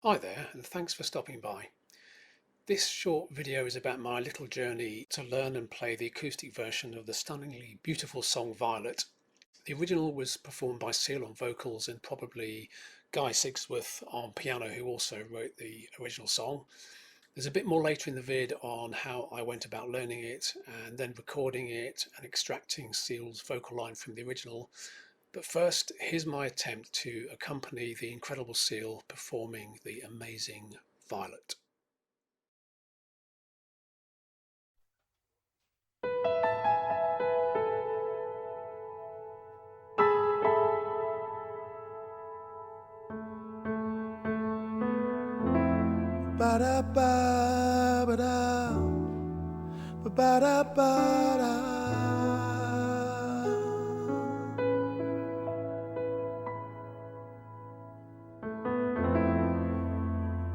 Hi there, and thanks for stopping by. This short video is about my little journey to learn and play the acoustic version of the stunningly beautiful song Violet. The original was performed by Seal on vocals and probably Guy Sigsworth on piano, who also wrote the original song. There's a bit more later in the vid on how I went about learning it and then recording it and extracting Seal's vocal line from the original. But first, here's my attempt to accompany the incredible Seal performing the amazing Violet. Ba da ba ba da ba da ba da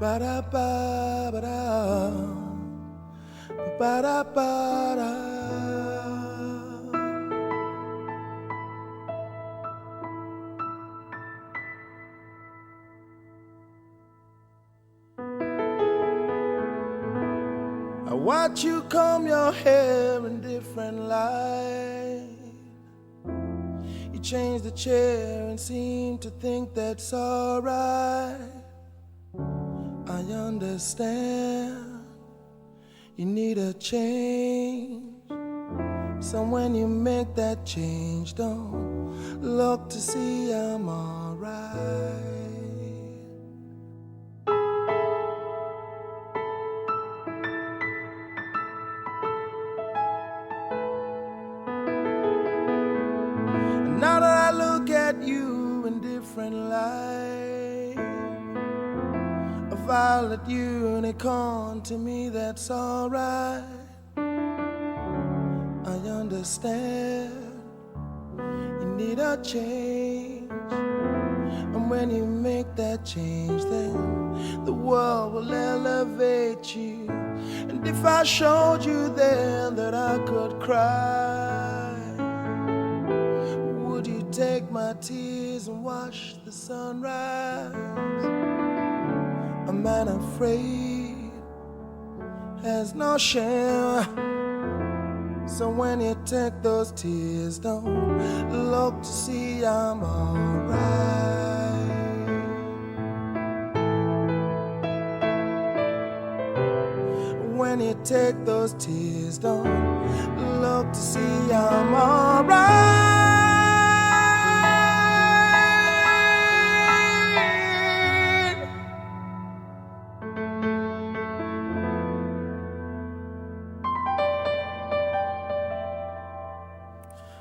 ba da ba ba da ba da ba da. I watch you comb your hair in different light. You change the chair and seem to think that's alright. I understand you need a change. So when you make that change, don't look to see I'm alright. Now that I look at you in different light, a violet unicorn to me, that's alright. I understand you need a change, and when you make that change, then the world will elevate you. And if I showed you then that I could cry, would you take my tears and wash the sunrise? A man afraid has no shame. So when you take those tears, don't look to see I'm alright. When you take those tears, don't look to see I'm alright.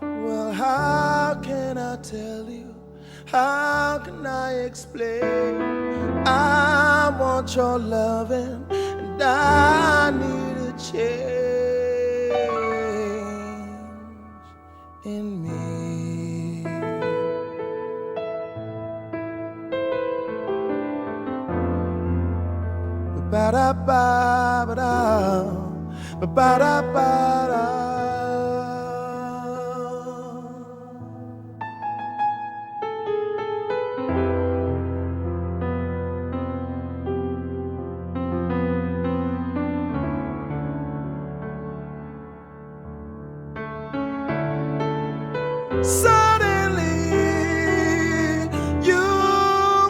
Well, how can I tell you? How can I explain? I want your loving, and I need a change in me. Ba da ba ba da ba da ba da. Suddenly, you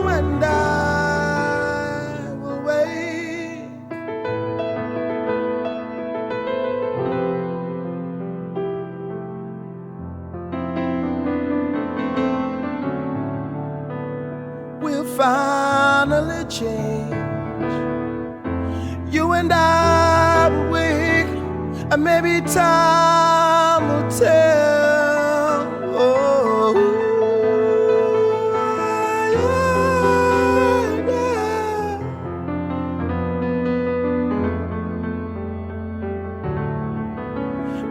and I will wait. We'll finally change. You and I will wait, and maybe time will tell.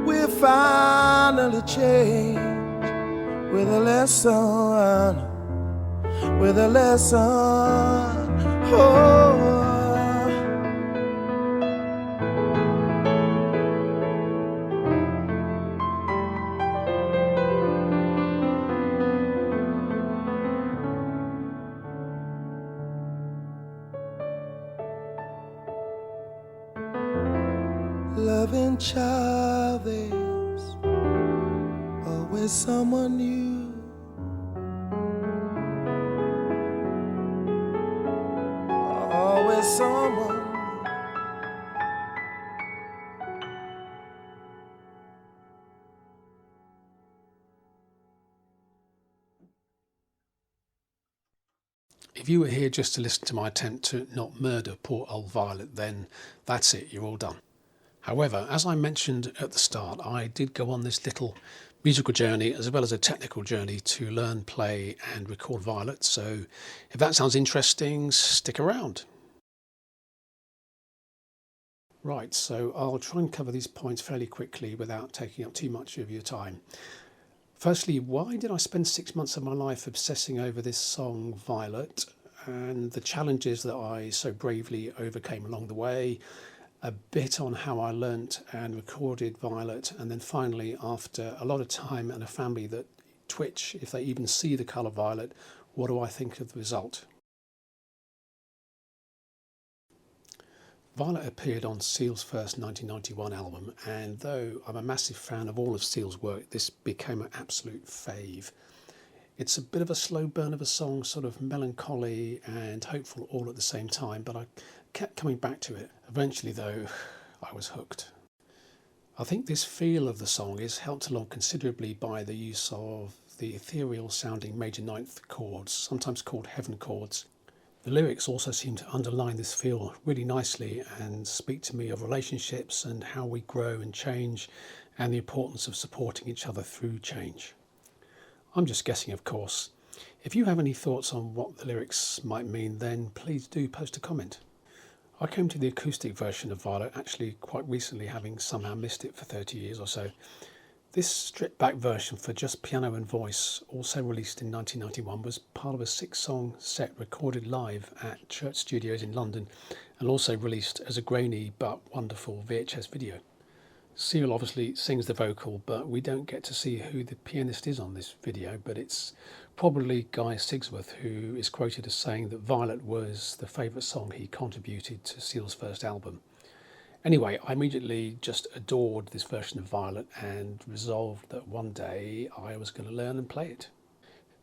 We'll finally change with a lesson, with a lesson. Oh. child, there's always someone new. Always someone. If you were here just to listen to my attempt to not murder poor old Violet, then that's it, you're all done. However, as I mentioned at the start, I did go on this little musical journey as well as a technical journey to learn, play and record Violet. So if that sounds interesting, stick around. Right, so I'll try and cover these points fairly quickly without taking up too much of your time. Firstly, why did I spend 6 months of my life obsessing over this song Violet and the challenges that I so bravely overcame along the way? A bit on how I learnt and recorded Violet, and then finally, after a lot of time and a family that twitch if they even see the colour violet, what do I think of the result? Violet appeared on Seal's first 1991 album, and though I'm a massive fan of all of Seal's work, this became an absolute fave. It's a bit of a slow burn of a song, sort of melancholy and hopeful all at the same time, but I kept coming back to it. Eventually, though, I was hooked. I think this feel of the song is helped along considerably by the use of the ethereal sounding major ninth chords, sometimes called heaven chords. The lyrics also seem to underline this feel really nicely and speak to me of relationships and how we grow and change and the importance of supporting each other through change. I'm just guessing, of course. If you have any thoughts on what the lyrics might mean, then please do post a comment. I came to the acoustic version of Violet actually quite recently, having somehow missed it for 30 years or so. This stripped back version for just piano and voice, also released in 1991, was part of a 6-song set recorded live at Church Studios in London and also released as a grainy but wonderful VHS video. Seal obviously sings the vocal, but we don't get to see who the pianist is on this video, but it's probably Guy Sigsworth, who is quoted as saying that Violet was the favourite song he contributed to Seal's first album. Anyway, I immediately just adored this version of Violet and resolved that one day I was going to learn and play it.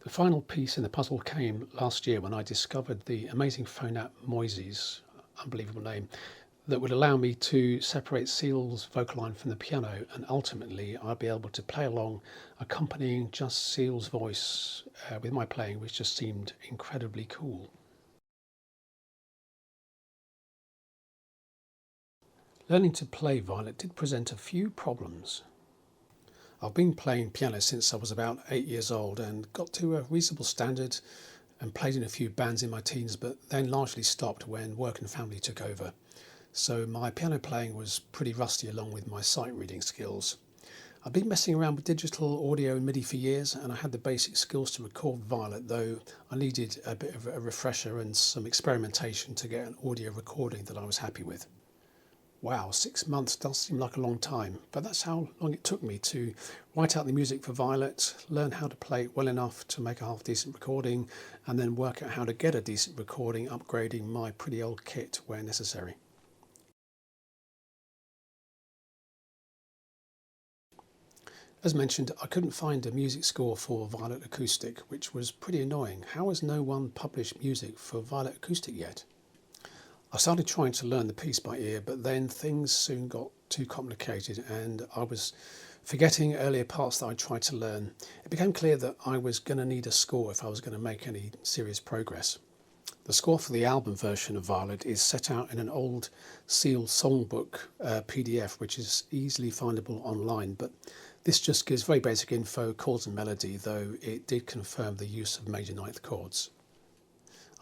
The final piece in the puzzle came last year when I discovered the amazing phone app Moises, unbelievable name, that would allow me to separate Seal's vocal line from the piano, and ultimately I'd be able to play along, accompanying just Seal's voice with my playing, which just seemed incredibly cool. Learning to play Violet did present a few problems. I've been playing piano since I was about 8 years old and got to a reasonable standard and played in a few bands in my teens, but then largely stopped when work and family took over. So my piano playing was pretty rusty along with my sight reading skills. I've been messing around with digital audio and MIDI for years, and I had the basic skills to record Violet, though I needed a bit of a refresher and some experimentation to get an audio recording that I was happy with. Wow, 6 months does seem like a long time, but that's how long it took me to write out the music for Violet, learn how to play it well enough to make a half-decent recording, and then work out how to get a decent recording, upgrading my pretty old kit where necessary. As mentioned, I couldn't find a music score for Violet Acoustic, which was pretty annoying. How has no one published music for Violet Acoustic yet? I started trying to learn the piece by ear, but then things soon got too complicated and I was forgetting earlier parts that I tried to learn. It became clear that I was going to need a score if I was going to make any serious progress. The score for the album version of Violet is set out in an old Seal songbook PDF, which is easily findable online, but this just gives very basic info, chords and melody, though it did confirm the use of major ninth chords.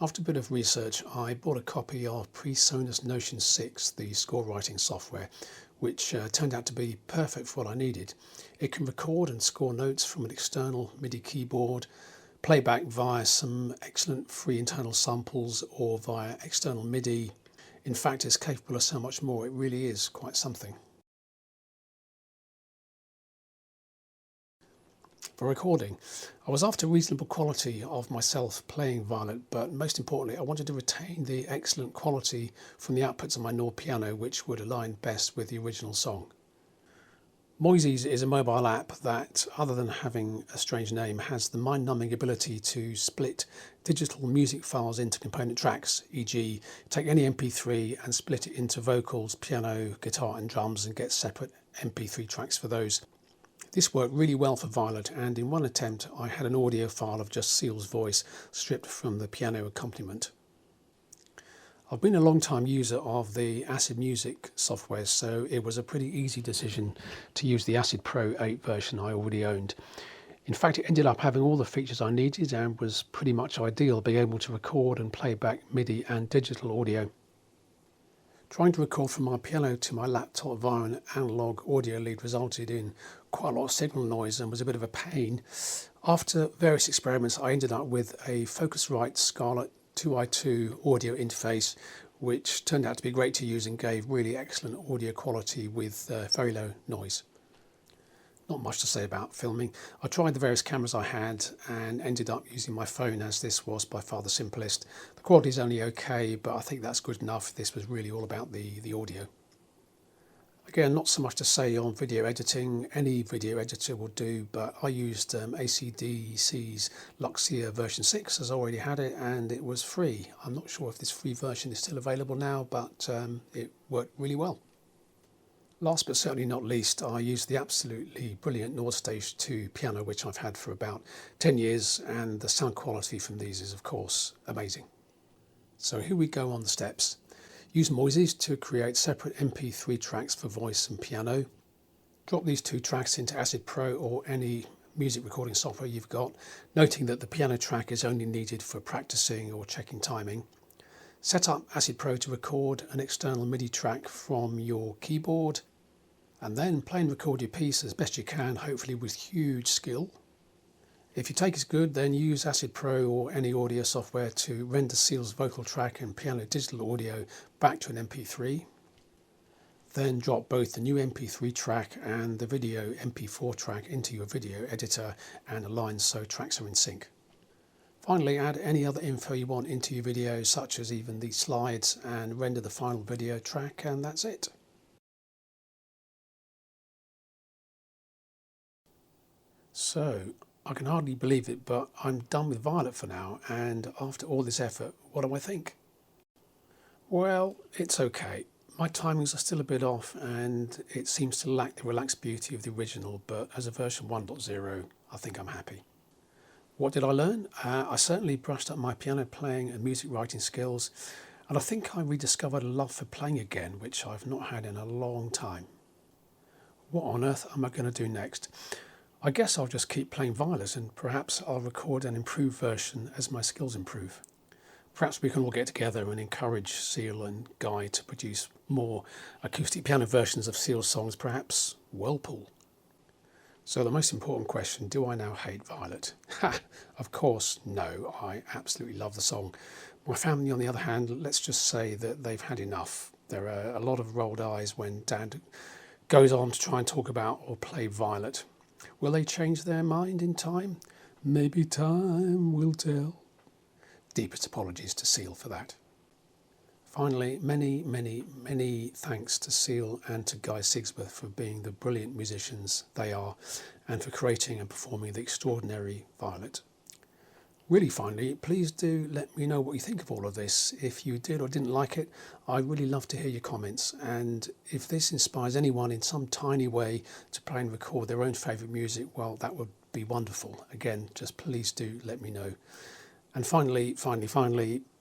After a bit of research, I bought a copy of PreSonus Notion 6, the score writing software, which turned out to be perfect for what I needed. It can record and score notes from an external MIDI keyboard, playback via some excellent free internal samples or via external MIDI. In fact, it's capable of so much more. It really is quite something. For recording, I was after reasonable quality of myself playing Violet, but most importantly I wanted to retain the excellent quality from the outputs of my Nord piano, which would align best with the original song. Moises is a mobile app that, other than having a strange name, has the mind-numbing ability to split digital music files into component tracks, e.g. take any MP3 and split it into vocals, piano, guitar and drums and get separate MP3 tracks for those. This worked really well for Violet, and in one attempt I had an audio file of just Seal's voice stripped from the piano accompaniment. I've been a long time user of the Acid Music software, so it was a pretty easy decision to use the Acid Pro 8 version I already owned. In fact, it ended up having all the features I needed and was pretty much ideal, being able to record and play back MIDI and digital audio. Trying to record from my piano to my laptop via an analog audio lead resulted in quite a lot of signal noise and was a bit of a pain. After various experiments, I ended up with a Focusrite Scarlett 2i2 audio interface, which turned out to be great to use and gave really excellent audio quality with very low noise. Not much to say about filming. I tried the various cameras I had and ended up using my phone, as this was by far the simplest. The quality is only okay, but I think that's good enough. This was really all about the audio. Again, not so much to say on video editing. Any video editor will do, but I used AC/DC's Luxia version 6 as I already had it, and it was free. I'm not sure if this free version is still available now, but it worked really well. Last but certainly not least, I used the absolutely brilliant Nord Stage 2 piano, which I've had for about 10 years, and the sound quality from these is of course amazing. So here we go on the steps. Use Moises to create separate MP3 tracks for voice and piano. Drop these two tracks into Acid Pro or any music recording software you've got, noting that the piano track is only needed for practicing or checking timing. Set up Acid Pro to record an external MIDI track from your keyboard, and then play and record your piece as best you can, hopefully with huge skill. If your take is good, then use Acid Pro or any audio software to render Seal's vocal track and piano digital audio back to an MP3. Then drop both the new MP3 track and the video MP4 track into your video editor and align so tracks are in sync. Finally, add any other info you want into your video, such as even the slides, and render the final video track, and that's it. So, I can hardly believe it, but I'm done with Violet for now, and after all this effort, what do I think? Well, it's okay. My timings are still a bit off, and it seems to lack the relaxed beauty of the original, but as a version 1.0, I think I'm happy. What did I learn? I certainly brushed up my piano playing and music writing skills, and I think I rediscovered a love for playing again, which I've not had in a long time. What on earth am I going to do next? I guess I'll just keep playing Violet, and perhaps I'll record an improved version as my skills improve. Perhaps we can all get together and encourage Seal and Guy to produce more acoustic piano versions of Seal's songs, perhaps Whirlpool. So the most important question, do I now hate Violet? Ha! Of course, no. I absolutely love the song. My family, on the other hand, let's just say that they've had enough. There are a lot of rolled eyes when Dad goes on to try and talk about or play Violet. Will they change their mind in time? Maybe time will tell. Deepest apologies to Seal for that. Finally, many thanks to Seal and to Guy Sigsworth for being the brilliant musicians they are, and for creating and performing the extraordinary Violet. Really finally, please do let me know what you think of all of this. If you did or didn't like it, I'd really love to hear your comments. And if this inspires anyone in some tiny way to play and record their own favourite music, well, that would be wonderful. Again, just please do let me know. And finally,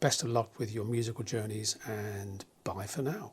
best of luck with your musical journeys, and bye for now.